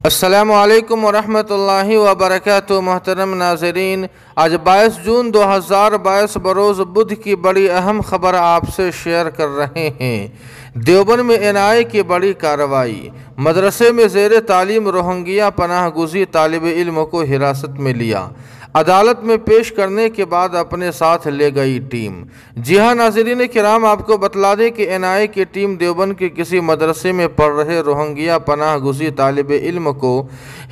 السلام علیکم ورحمۃ اللہ وبرکاتہ۔ محترم ناظرین، آج 22 جون 2022 بروز بدھ کی بڑی اہم خبر آپ سے شیئر کر رہے ہیں۔ دیوبند میں این آئی کی بڑی کارروائی، مدرسے میں زیر تعلیم روہنگیا پناہ گزین طالب علم کو حراست میں لیا، عدالت میں پیش کرنے کے بعد اپنے ساتھ لے گئی ٹیم۔ جی ہاں ناظرین کرام، آپ کو بتلا دیں کہ این آئی کی ٹیم دیوبند کے کسی مدرسے میں پڑھ رہے روہنگیا پناہ گزین طالب علم کو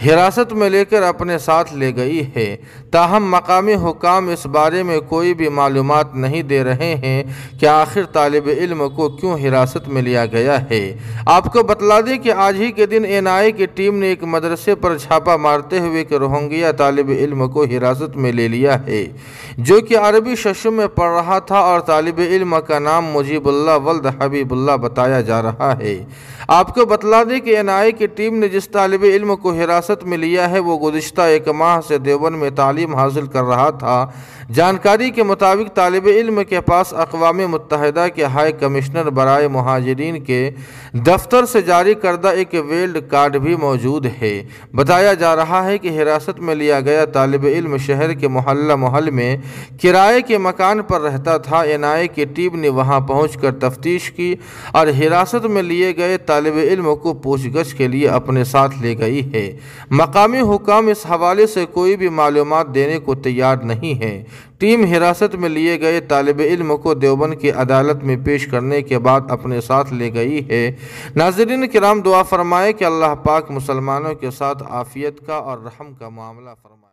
حراست میں لے کر اپنے ساتھ لے گئی ہے۔ تاہم مقامی حکام اس بارے میں کوئی بھی معلومات نہیں دے رہے ہیں کہ آخر طالب علم کو کیوں حراست میں لیا گیا ہے۔ آپ کو بتلا دیں کہ آج ہی کے دن این آئی کی ٹیم نے ایک مدرسے پر چھاپا مارتے ہوئے کہ روہنگیا طالب علم کو حراست میں لے لیا ہے، جو کہ عربی ششم میں پڑھ رہا تھا اور طالب علم کا نام مجیب اللہ ولد حبیب اللہ بتایا جا رہا ہے۔ آپ کو بتلا دیں کہ این آئی کی ٹیم نے جس طالب علم کو حراست میں لیا ہے وہ گزشتہ 1 ماہ سے دیوبند میں تعلیم حاصل کر رہا تھا۔ جانکاری کے مطابق طالب علم کے پاس اقوام متحدہ کے ہائی کمشنر برائے مہاجرین کے دفتر سے جاری کردہ ایک ویلڈ کارڈ بھی موجود ہے۔ بتایا جا رہا ہے کہ حراست میں لیا گیا طالب علم شہر کے محل میں کرائے کے مکان پر رہتا تھا۔ این آئی کی ٹیم نے وہاں پہنچ کر تفتیش کی اور حراست میں لیے گئے طالب علم کو پوچھ گچھ کے لیے اپنے ساتھ لے گئی ہے۔ مقامی حکام اس حوالے سے کوئی بھی معلومات دینے کو تیار نہیں ہے۔ ٹیم حراست میں لیے گئے طالب علم کو دیوبند کی عدالت میں پیش کرنے کے بعد اپنے ساتھ لے گئی ہے۔ ناظرین کرام، دعا فرمائیں کہ اللہ پاک مسلمانوں کے ساتھ عافیت کا اور رحم کا معاملہ فرمائے۔